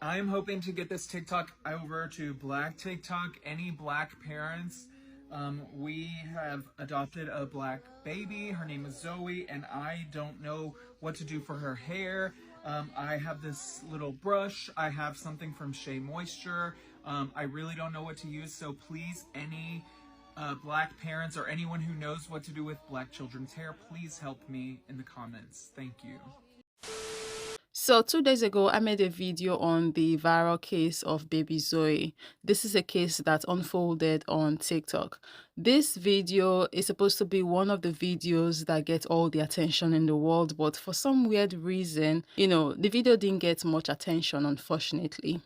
I'm hoping to get this TikTok over to Black TikTok. Any Black parents, we have adopted a Black baby. Her name is Zoe, and I don't know what to do for her hair. I have this little brush. I have something from Shea Moisture. I really don't know what to use, so please, any Black parents or anyone who knows what to do with Black children's hair, please help me in the comments. Thank you. So 2 days ago, I made a video on the viral case of Baby Zoe. This is a case that unfolded on TikTok. This video is supposed to be one of the videos that get all the attention in the world, but for some weird reason, the video didn't get much attention, unfortunately.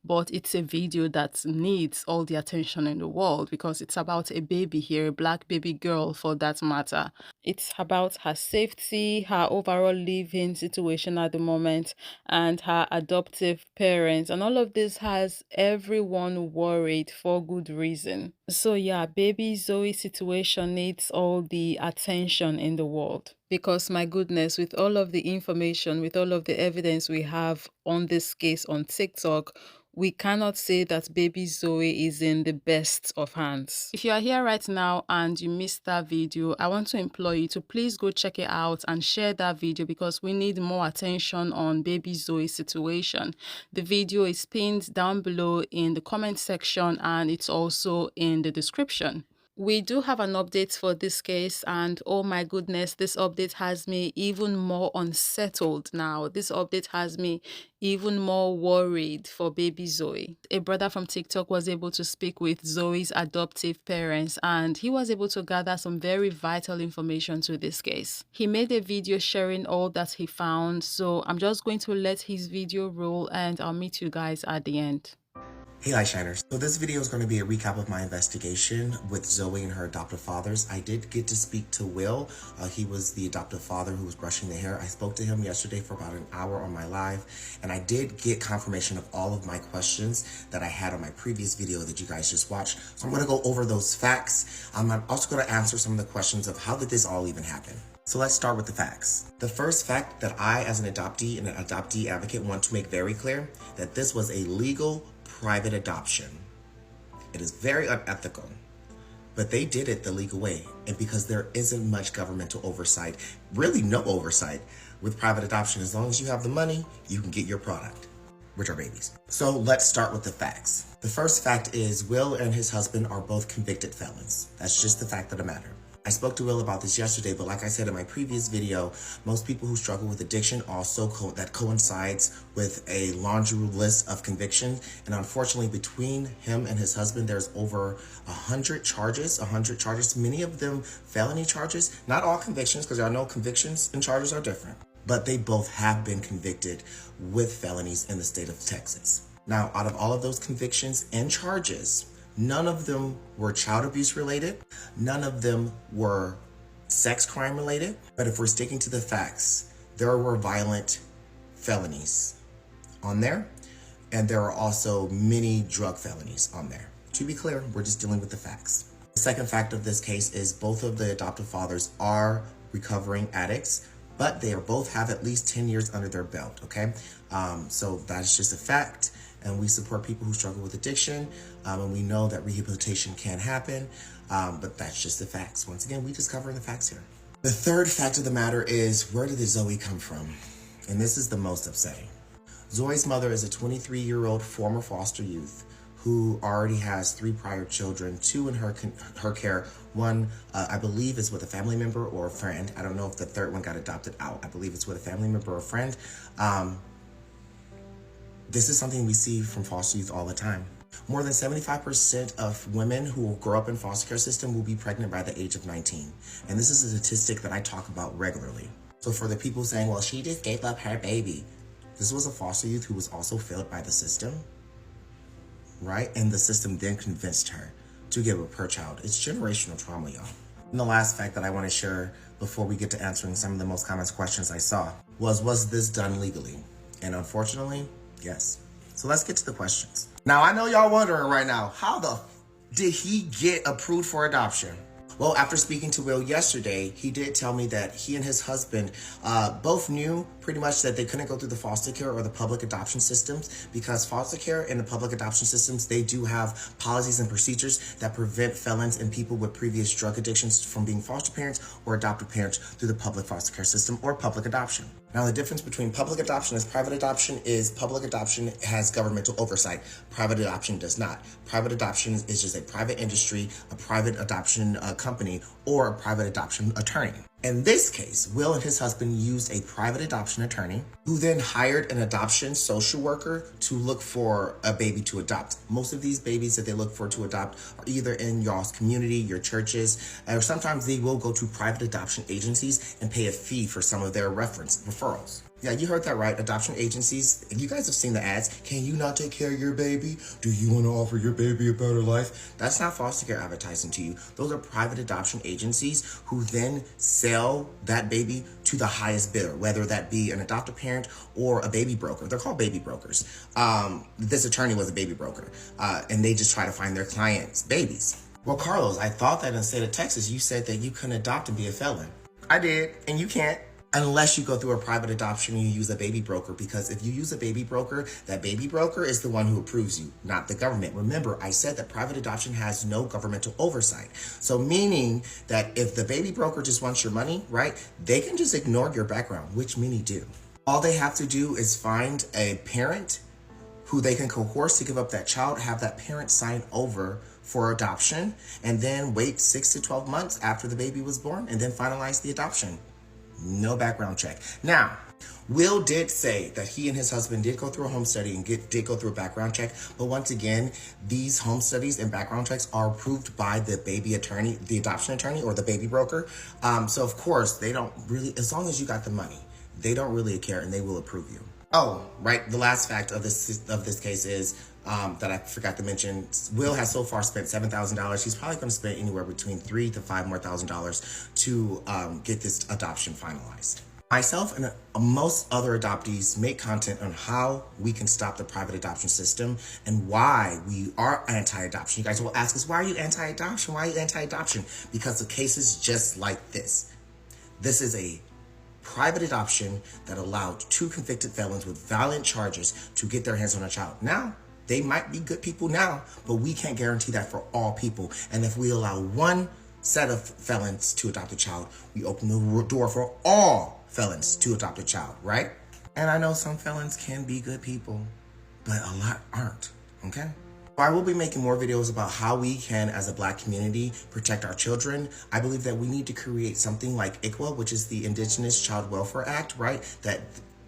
But it's a video that needs all the attention in the world because it's about a baby here, a Black baby girl for that matter. It's about her safety, her overall living situation at the moment, and her adoptive parents. And all of this has everyone worried for good reason. So yeah, baby Zoe situation needs all the attention in the world. Because my goodness, with all of the information, with all of the evidence we have on this case on TikTok, we cannot say that baby Zoe is in the best of hands. If you are here right now and you missed that video, I want to implore you to please go check it out and share that video because we need more attention on baby Zoe's situation. The video is pinned down below in the comment section and it's also in the description. We do have an update for this case, and oh my goodness, this update has me even more unsettled now. This update has me even more worried for baby Zoe. A brother from TikTok was able to speak with Zoe's adoptive parents, and he was able to gather some very vital information to this case. He made a video sharing all that he found, so I'm just going to let his video roll and I'll meet you guys at the end. Hey Light Shiners. So this video is going to be a recap of my investigation with Zoe and her adoptive fathers. I did get to speak to Will. He was the adoptive father who was brushing the hair. I spoke to him yesterday for about an hour on my live, and I did get confirmation of all of my questions that I had on my previous video that you guys just watched. So I'm going to go over those facts. I'm also going to answer some of the questions of how did this all even happen. So let's start with the facts. The first fact that I, as an adoptee and an adoptee advocate, want to make very clear that this was a legal private adoption. It is very unethical, but they did it the legal way. And because there isn't much governmental oversight, really no oversight with private adoption, as long as you have the money, you can get your product, which are babies. So let's start with the facts. The first fact is Will and his husband are both convicted felons. That's just the fact of the matter. I spoke to Will about this yesterday, but like I said in my previous video, most people who struggle with addiction also that coincides with a laundry list of convictions. And unfortunately, between him and his husband, there's over 100 charges, many of them felony charges, not all convictions, because I know convictions and charges are different, but they both have been convicted with felonies in the state of Texas. Now, out of all of those convictions and charges, none of them were child abuse related. None of them were sex crime related. But if we're sticking to the facts, there were violent felonies on there. And there are also many drug felonies on there. To be clear, we're just dealing with the facts. The second fact of this case is both of the adoptive fathers are recovering addicts, but they both have at least 10 years under their belt, okay? So that's just a fact. And we support people who struggle with addiction, and we know that rehabilitation can happen, but that's just the facts. Once again, we just covering the facts here. The third fact of the matter is, where did the Zoe come from? And this is the most upsetting. Zoe's mother is a 23-year-old former foster youth who already has 3 prior children, 2 in her care. One, I believe, is with a family member or a friend. I don't know if the third one got adopted out. I believe it's with a family member or a friend. This is something we see from foster youth all the time. More than 75% of women who will grow up in foster care system will be pregnant by the age of 19. And this is a statistic that I talk about regularly. So for the people saying, well, she just gave up her baby. This was a foster youth who was also failed by the system, right? And the system then convinced her to give up her child. It's generational trauma, y'all. And the last fact that I want to share before we get to answering some of the most common questions I saw was this done legally? And unfortunately, yes. So let's get to the questions. Now, I know y'all wondering right now, how the did he get approved for adoption? Well, after speaking to Will yesterday, he did tell me that he and his husband both knew pretty much that they couldn't go through the foster care or the public adoption systems, because foster care and the public adoption systems, they do have policies and procedures that prevent felons and people with previous drug addictions from being foster parents or adoptive parents through the public foster care system or public adoption. Now, the difference between public adoption and private adoption is public adoption has governmental oversight. Private adoption does not. Private adoption is just a private industry, a private adoption company, or a private adoption attorney. In this case, Will and his husband used a private adoption attorney who then hired an adoption social worker to look for a baby to adopt. Most of these babies that they look for to adopt are either in y'all's community, your churches, or sometimes they will go to private adoption agencies and pay a fee for some of their referrals. Yeah, you heard that right. Adoption agencies. If you guys have seen the ads, can you not take care of your baby? Do you want to offer your baby a better life? That's not foster care advertising to you. Those are private adoption agencies who then sell that baby to the highest bidder, whether that be an adoptive parent or a baby broker. They're called baby brokers. This attorney was a baby broker, and they just try to find their clients' babies. Well, Carlos, I thought that in the state of Texas, you said that you couldn't adopt and be a felon. I did, and you can't. Unless you go through a private adoption and you use a baby broker, because if you use a baby broker, that baby broker is the one who approves you, not the government. Remember, I said that private adoption has no governmental oversight. So meaning that if the baby broker just wants your money, right, they can just ignore your background, which many do. All they have to do is find a parent who they can coerce to give up that child, have that parent sign over for adoption, and then wait 6 to 12 months after the baby was born and then finalize the adoption. No background check. Now, Will did say that he and his husband did go through a home study and did go through a background check. But once again, these home studies and background checks are approved by the baby attorney, the adoption attorney, or the baby broker. So of course, they don't really, as long as you got the money, they don't really care and they will approve you. Oh, right. The last fact of this case is that I forgot to mention. Will has so far spent $7,000. He's probably going to spend anywhere between $3,000 to $5,000 more to get this adoption finalized. Myself and most other adoptees make content on how we can stop the private adoption system and why we are anti-adoption. You guys will ask us, why are you anti-adoption? Why are you anti-adoption? Because of cases just like this. This is a private adoption that allowed 2 convicted felons with violent charges to get their hands on a child. Now, they might be good people now, but we can't guarantee that for all people. And if we allow one set of felons to adopt a child, we open the door for all felons to adopt a child, right? And I know some felons can be good people, but a lot aren't, okay? I will be making more videos about how we can, as a Black community, protect our children. I believe that we need to create something like ICWA, which is the Indigenous Child Welfare Act, right? That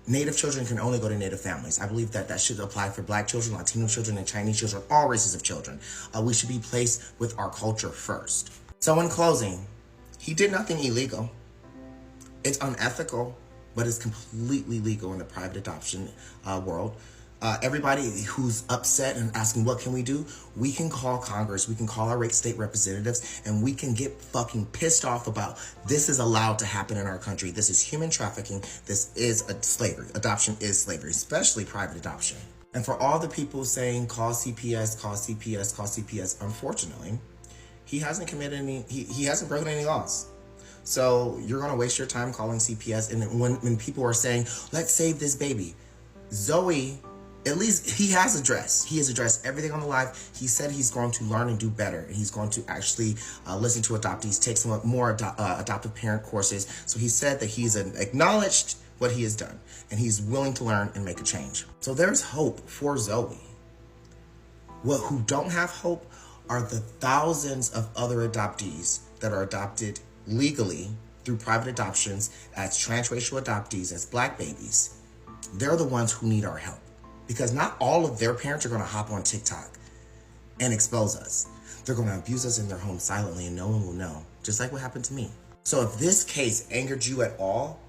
Native children can only go to Native families. I believe that that should apply for Black children, Latino children, and Chinese children, all races of children. We should be placed with our culture first. So in closing, he did nothing illegal. It's unethical, but it's completely legal in the private adoption world. Everybody who's upset and asking what can we do, we can call Congress, we can call our state representatives, and we can get fucking pissed off about this is allowed to happen in our country. This is human trafficking. This is slavery. Adoption is slavery, especially private adoption. And for all the people saying call CPS, call CPS, call CPS, unfortunately, he hasn't committed any, he hasn't broken any laws. So you're gonna waste your time calling CPS. And when people are saying, let's save this baby, Zoe, at least he has addressed everything on the live. He said he's going to learn and do better, and he's going to actually listen to adoptees, take some more adoptive parent courses. So he said that he's acknowledged what he has done, and he's willing to learn and make a change. So there's hope for Zoe. Who don't have hope are the thousands of other adoptees that are adopted legally through private adoptions as transracial adoptees, as Black babies. They're the ones who need our help. Because not all of their parents are going to hop on TikTok and expose us. They're going to abuse us in their home silently and no one will know, just like what happened to me. So if this case angered you at all,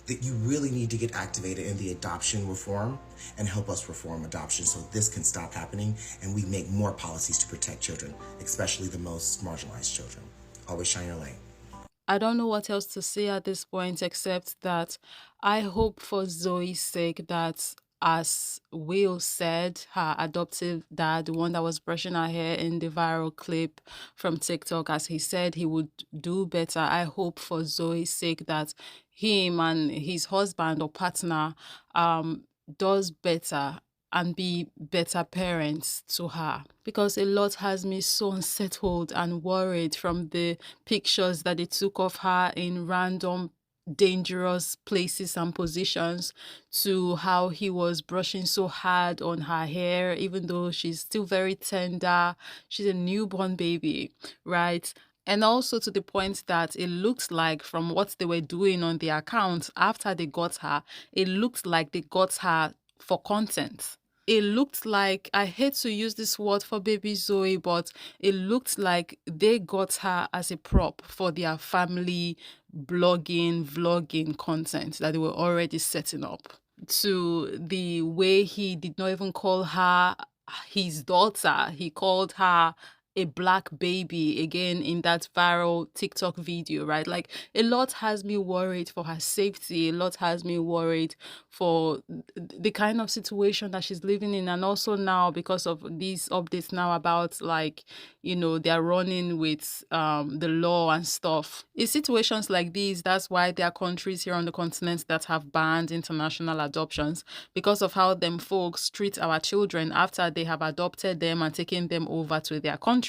that you really need to get activated in the adoption reform and help us reform adoption so this can stop happening and we make more policies to protect children, especially the most marginalized children. Always shine your light. I don't know what else to say at this point except that I hope for Zoe's sake that as Will said, her adoptive dad, the one that was brushing her hair in the viral clip from TikTok, as he said he would do better. I hope for Zoe's sake that him and his husband or partner does better and be better parents to her, because a lot has me so unsettled and worried from the pictures that they took of her in random dangerous places and positions, to how he was brushing so hard on her hair, even though she's still very tender. She's a newborn baby, right? And also to the point that it looks like, from what they were doing on the account after they got her, it looked like they got her for content. It looked like, I hate to use this word for Baby Zoe, but it looked like they got her as a prop for their family blogging, vlogging content that they were already setting up. To the way he did not even call her his daughter, he called her a black baby again in that viral TikTok video, right? Like, a lot has me worried for her safety. A lot has me worried for the kind of situation that she's living in. And also now, because of these updates now about, like, they're running with the law and stuff. In situations like these, that's why there are countries here on the continent that have banned international adoptions, because of how them folks treat our children after they have adopted them and taken them over to their countries.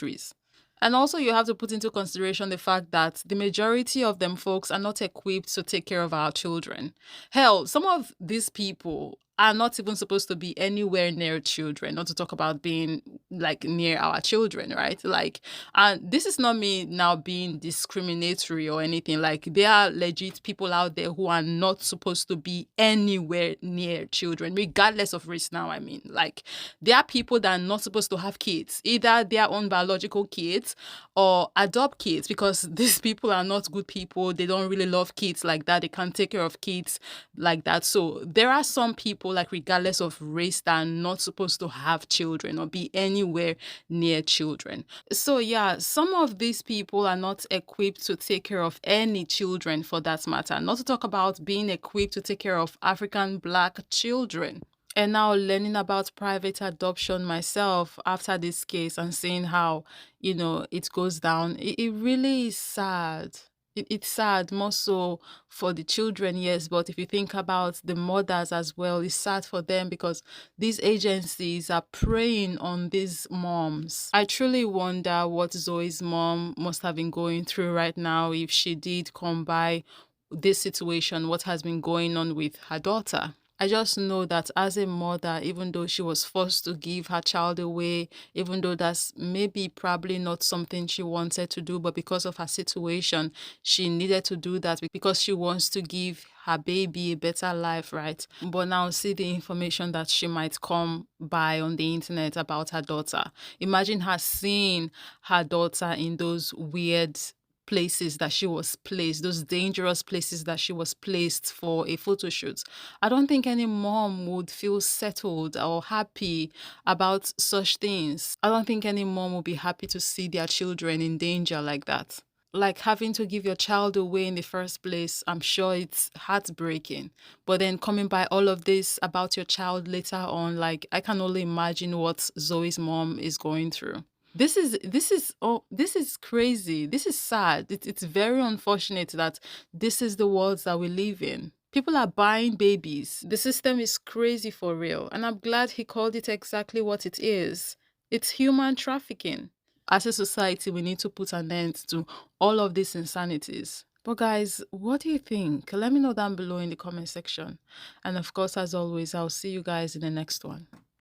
And also, you have to put into consideration the fact that the majority of them folks are not equipped to take care of our children. Hell, some of these people are not even supposed to be anywhere near children, not to talk about being like near our children, right? Like, and this is not me now being discriminatory or anything. Like, there are legit people out there who are not supposed to be anywhere near children, regardless of race now. I mean, like, there are people that are not supposed to have kids, either their own biological kids or adopt kids, because these people are not good people. They don't really love kids like that. They can't take care of kids like that. So there are some people, like, regardless of race, that are not supposed to have children or be anywhere near children. So yeah, some of these people are not equipped to take care of any children, for that matter, not to talk about being equipped to take care of African Black children. And now, learning about private adoption myself after this case and seeing how, it goes down, it really is sad. It's sad, more so for the children, yes, but if you think about the mothers as well, it's sad for them, because these agencies are preying on these moms. I truly wonder what Zoe's mom must have been going through right now, if she did come by this situation, what has been going on with her daughter. I just know that as a mother, even though she was forced to give her child away, even though that's maybe probably not something she wanted to do, but because of her situation, she needed to do that because she wants to give her baby a better life, right? But now see the information that she might come by on the internet about her daughter. Imagine her seeing her daughter in those weird places that she was placed, those dangerous places that she was placed for a photo shoot. I don't think any mom would feel settled or happy about such things. I don't think any mom would be happy to see their children in danger like that. Like, having to give your child away in the first place, I'm sure it's heartbreaking. But then coming by all of this about your child later on, like, I can only imagine what Zoe's mom is going through. This is crazy. This is sad. It's very unfortunate that this is the world that we live in. People are buying babies. The system is crazy for real. And I'm glad he called it exactly what it is. It's human trafficking. As a society, we need to put an end to all of these insanities. But guys, what do you think? Let me know down below in the comment section. And of course, as always, I'll see you guys in the next one.